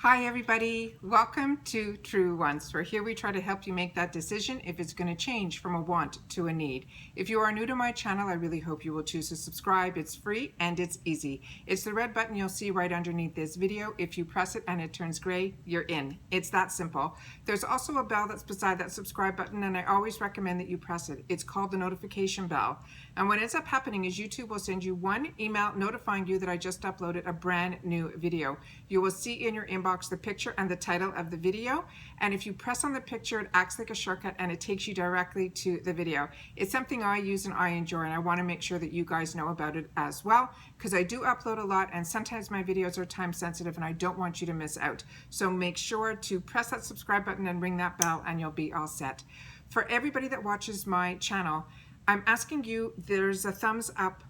Hi everybody, welcome to True Wants, where here we try to help you make that decision if it's going to change from a want to a need. If you are new to my channel, I really hope you will choose to subscribe. It's free and it's easy. It's the red button you'll see right underneath this video. If you press it and it turns gray, you're in. It's that simple. There's also a bell that's beside that subscribe button, and I always recommend that you press it. It's called the notification bell. And what ends up happening is YouTube will send you one email notifying you that I just uploaded a brand new video. You will see in your inbox the picture and the title of the video, and if you press on the picture, it acts like a shortcut and it takes you directly to the video. It's something I use and I enjoy, and I want to make sure that you guys know about it as well, because I do upload a lot and sometimes my videos are time sensitive and I don't want you to miss out. So make sure to press that subscribe button and ring that bell and you'll be all set. For everybody that watches my channel, I'm asking you, there's a thumbs up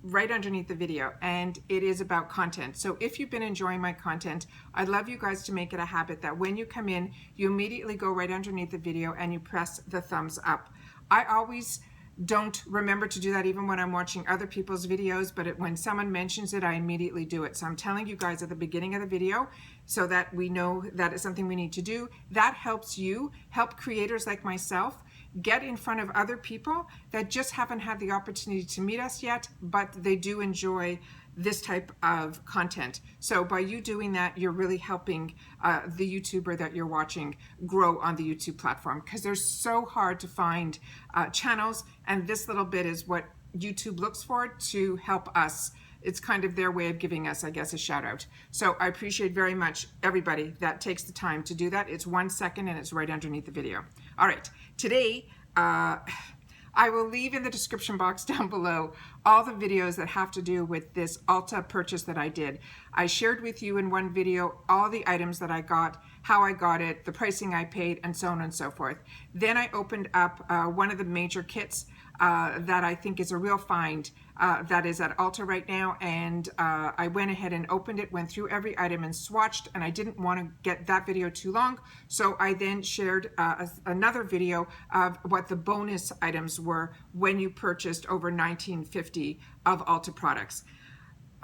right underneath the video, and it is about content. So if you've been enjoying my content, I'd love you guys to make it a habit that when you come in, you immediately go right underneath the video and you press the thumbs up. I always don't remember to do that even when I'm watching other people's videos, but when someone mentions it, I immediately do it. So I'm telling you guys at the beginning of the video so that we know that it's something we need to do. That helps you help creators like myself get in front of other people that just haven't had the opportunity to meet us yet, but they do enjoy this type of content. So by you doing that, you're really helping the YouTuber that you're watching grow on the YouTube platform, because they're so hard to find channels, and this little bit is what YouTube looks for to help us. It's kind of their way of giving us, I guess, a shout out. So I appreciate very much everybody that takes the time to do that. It's 1 second and it's right underneath the video. All right, today, I will leave in the description box down below all the videos that have to do with this ULTA purchase that I did. I shared with you in one video all the items that I got, how I got it, the pricing I paid, and so on and so forth. Then I opened up one of the major kits that I think is a real find that is at ULTA right now, and I went ahead and opened it, went through every item and swatched, and I didn't want to get that video too long, so I then shared another video of what the bonus items were when you purchased over $19.50 of ULTA products.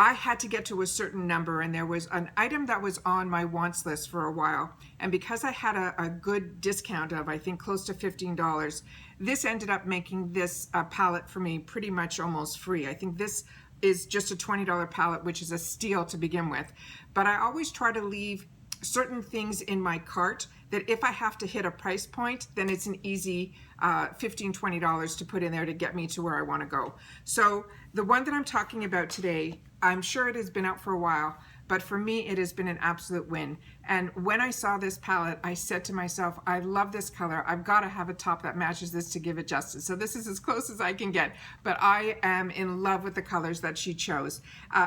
I had to get to a certain number, and there was an item that was on my wants list for a while, and because I had a good discount of, I think, close to $15, this ended up making this palette for me pretty much almost free. I think this is just a $20 palette, which is a steal to begin with, but I always try to leave certain things in my cart that if I have to hit a price point, then it's an easy $15, $20 to put in there to get me to where I want to go. So the one that I'm talking about today, I'm sure it has been out for a while, but for me, it has been an absolute win. And when I saw this palette, I said to myself, I love this color. I've got to have a top that matches this to give it justice. So this is as close as I can get, but I am in love with the colors that she chose.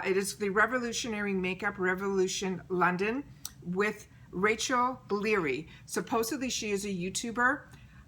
It is the Revolutionary Makeup Revolution London with Rachel Leary. Supposedly she is a YouTuber.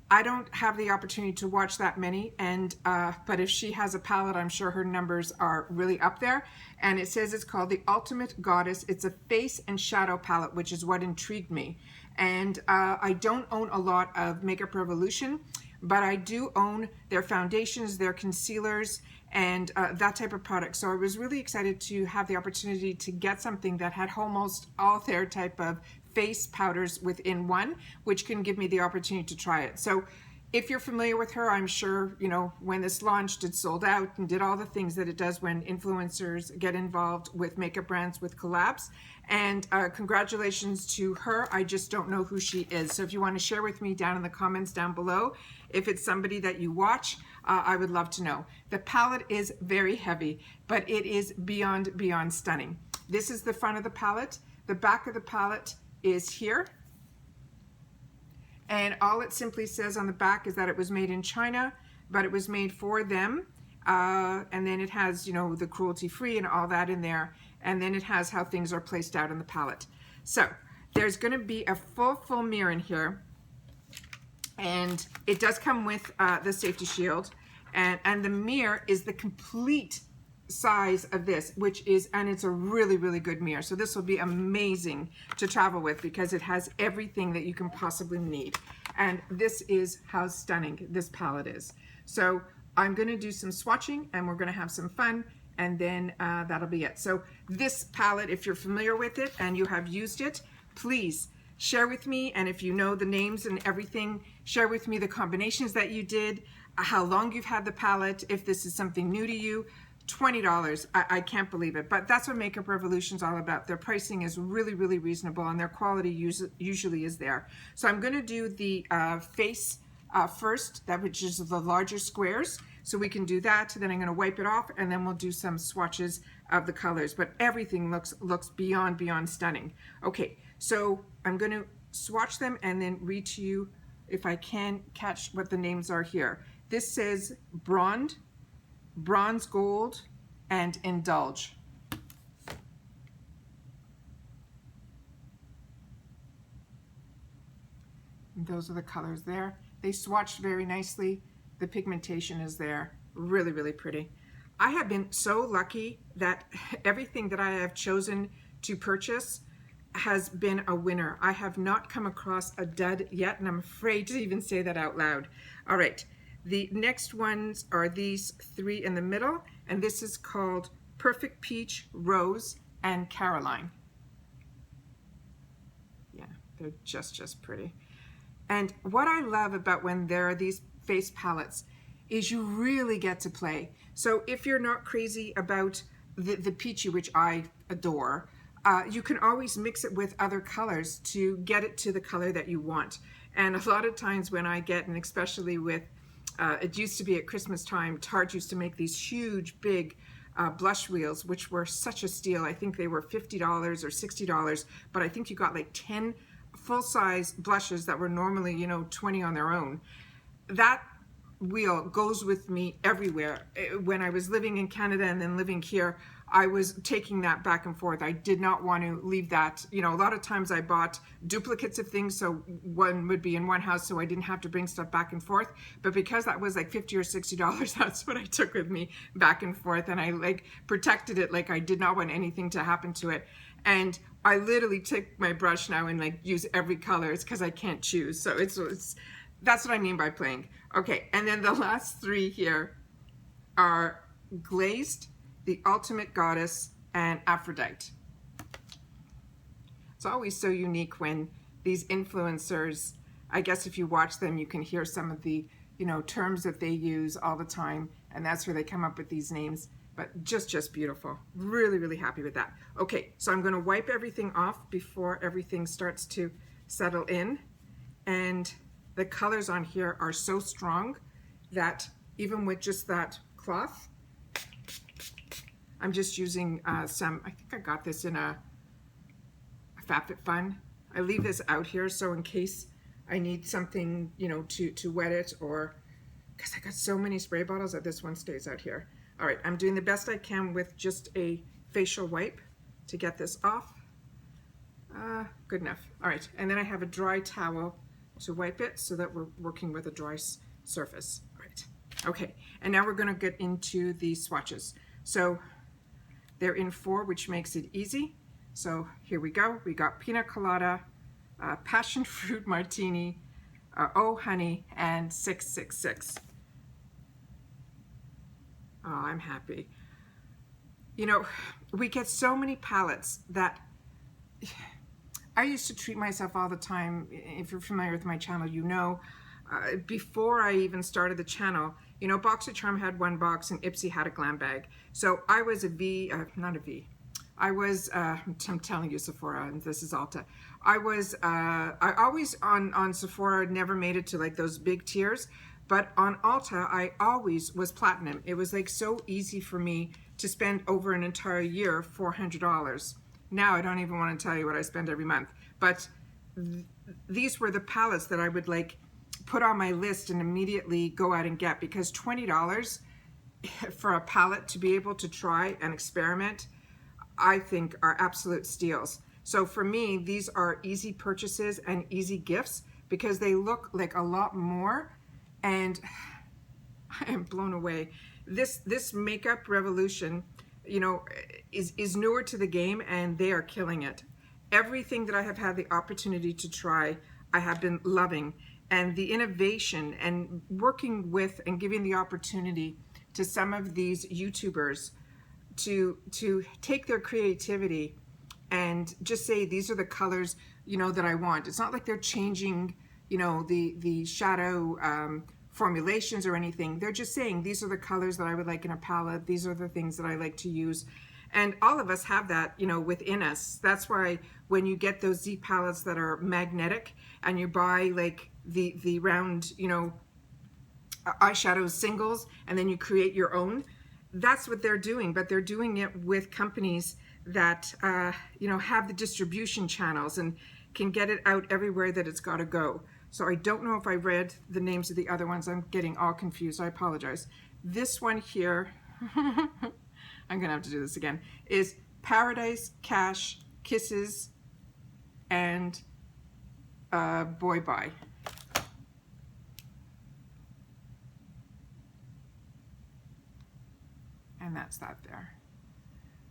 I don't have the opportunity to watch that many, and but if she has a palette, I'm sure her numbers are really up there. And it says it's called the Ultimate Goddess. It's a face and shadow palette, which is what intrigued me. And I don't own a lot of Makeup Revolution, but I do own their foundations, their concealers, and that type of product. So I was really excited to have the opportunity to get something that had almost all their type of face powders within one, which can give me the opportunity to try it. So if you're familiar with her, I'm sure, you know, when this launched, it sold out and did all the things that it does when influencers get involved with makeup brands with collabs. And congratulations to her. I just don't know who she is. So if you want to share with me down in the comments down below, if it's somebody that you watch, I would love to know. The palette is very heavy, but it is beyond stunning. This is the front of the palette. The back of the palette is here, and all it simply says on the back is that it was made in China, but it was made for them, and then it has, you know, the cruelty free and all that in there, and then it has how things are placed out in the palette. So there's going to be a full mirror in here, and it does come with the safety shield, and the mirror is the complete size of this, which is, and it's a really good mirror. So this will be amazing to travel with because it has everything that you can possibly need. And this is how stunning this palette is. So I'm going to do some swatching and we're going to have some fun and then that'll be it. So this palette, if you're familiar with it and you have used it, please share with me. And if you know the names and everything, share with me the combinations that you did, how long you've had the palette, if this is something new to you. $20, I can't believe it, but that's what Makeup Revolution's all about. Their pricing is really, really reasonable, and their quality usually is there. So I'm going to do the face first, which is the larger squares. So we can do that. Then I'm going to wipe it off, and then we'll do some swatches of the colors. But everything looks beyond stunning. Okay, so I'm going to swatch them and then read to you if I can catch what the names are here. This says Bronze Gold, and Indulge. And those are the colors there. They swatched very nicely. The pigmentation is there. Really, really pretty. I have been so lucky that everything that I have chosen to purchase has been a winner. I have not come across a dud yet, and I'm afraid to even say that out loud. All right. The next ones are these three in the middle, and this is called Perfect Peach, Rose, and Caroline. Yeah, they're just pretty. And what I love about when there are these face palettes is you really get to play. So if you're not crazy about the peachy, which I adore, you can always mix it with other colors to get it to the color that you want. And a lot of times when I get, and especially with it used to be at Christmas time, Tarte used to make these huge, big blush wheels, which were such a steal. I think they were $50 or $60, but I think you got like 10 full-size blushes that were normally, you know, 20 on their own. That wheel goes with me everywhere. When I was living in Canada and then living here, I was taking that back and forth. I did not want to leave that. You know, a lot of times I bought duplicates of things, so one would be in one house, so I didn't have to bring stuff back and forth. But because that was like $50 or $60, that's what I took with me back and forth, and I like protected it like I did not want anything to happen to it. And I literally take my brush now and like use every color. It's because I can't choose. So it's that's what I mean by playing. Okay, and then the last three here are Glazed, The Ultimate Goddess, and Aphrodite. It's always so unique when these influencers, I guess if you watch them, you can hear some of the, you know, terms that they use all the time, and that's where they come up with these names. But just beautiful. Really, really happy with that. Okay, so I'm going to wipe everything off before everything starts to settle in. And the colors on here are so strong that even with just that cloth, I'm just using some, I think I got this in a FabFitFun. I leave this out here so in case I need something, you know, to wet it, or because I got so many spray bottles that this one stays out here. All right, I'm doing the best I can with just a facial wipe to get this off. Good enough. All right, and then I have a dry towel to wipe it so that we're working with a dry surface. All right, okay, and now we're gonna get into the swatches. So they're in 4, which makes it easy. So here we go. We got Pina Colada, Passion Fruit Martini, Oh Honey, and 666. Oh, I'm happy. You know, we get so many palettes that I used to treat myself all the time. If you're familiar with my channel, you know, before I even started the channel, you know, BoxyCharm had one box and Ipsy had a glam bag. So I was a V, not a V. I was, I'm telling you Sephora, and this is ULTA. I always on Sephora never made it to like those big tiers. But on ULTA, I always was platinum. It was like so easy for me to spend over an entire year $400. Now I don't even want to tell you what I spend every month. But these were the palettes that I would like put on my list and immediately go out and get, because $20 for a palette to be able to try and experiment, I think are absolute steals. So for me, these are easy purchases and easy gifts because they look like a lot more. And I am blown away. This Makeup Revolution, you know, is newer to the game, and they are killing it. Everything that I have had the opportunity to try, I have been loving. And the innovation and working with and giving the opportunity to some of these YouTubers to take their creativity and just say, these are the colors, you know, that I want. It's not like they're changing, you know, the shadow formulations or anything. They're just saying, these are the colors that I would like in a palette. These are the things that I like to use. And all of us have that, you know, within us. That's why when you get those Z palettes that are magnetic and you buy like the round, you know, eyeshadow singles, and then you create your own, that's what they're doing. But they're doing it with companies that, you know, have the distribution channels and can get it out everywhere that it's got to go. So I don't know if I read the names of the other ones. I'm getting all confused. I apologize. This one here, I'm gonna have to do this again, is Paradise, Cash, Kisses, and Boy Bye. And that's that there.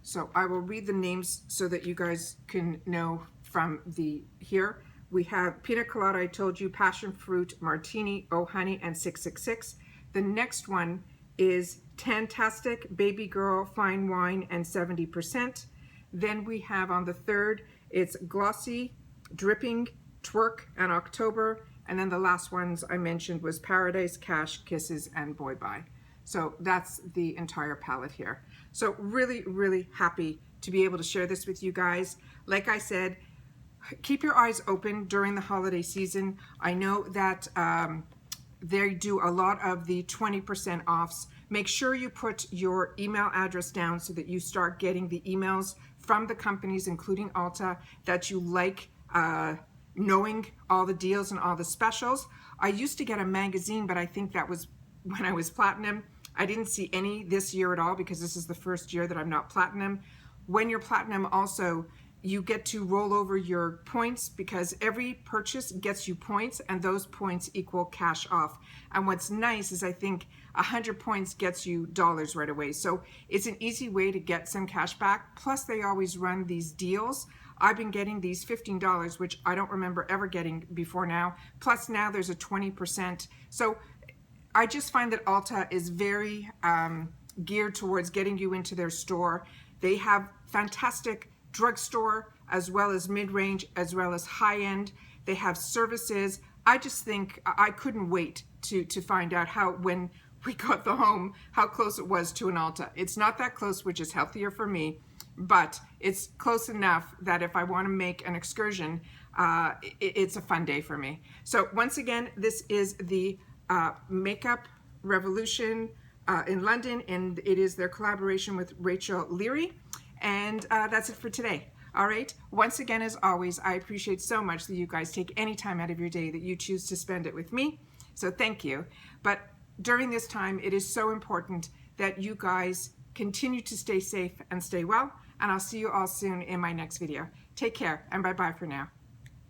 So I will read the names so that you guys can know from the here. We have Pina Colada, I told you, Passion Fruit, Martini, Oh Honey, and 666. The next one is Tantastic, Baby Girl, Fine Wine, and 70%. Then we have on the third, it's Glossy, Dripping, Twerk, and October. And then the last ones I mentioned was Paradise, Cash, Kisses, and Boy Bye. So that's the entire palette here. So really, really happy to be able to share this with you guys. Like I said, keep your eyes open during the holiday season. I know that they do a lot of the 20% offs. Make sure you put your email address down so that you start getting the emails from the companies, including ULTA, that you like, knowing all the deals and all the specials. I used to get a magazine, but I think that was when I was platinum. I didn't see any this year at all because this is the first year that I'm not platinum. When you're platinum also, you get to roll over your points because every purchase gets you points and those points equal cash off. And what's nice is I think 100 points gets you dollars right away. So it's an easy way to get some cash back. Plus they always run these deals. I've been getting these $15, which I don't remember ever getting before now. Plus now there's a 20%. So I just find that ULTA is very geared towards getting you into their store. They have fantastic drugstore as well as mid-range as well as high-end. They have services. I just think I couldn't wait to find out how, when we got the home, how close it was to an ULTA. It's not that close, which is healthier for me, but it's close enough that if I want to make an excursion, it's a fun day for me. So once again, this is the Makeup Revolution in London, and it is their collaboration with Rachel Leary. And that's it for today. All right. Once again, as always, I appreciate so much that you guys take any time out of your day that you choose to spend it with me. So thank you. But during this time, it is so important that you guys continue to stay safe and stay well. And I'll see you all soon in my next video. Take care and bye-bye for now.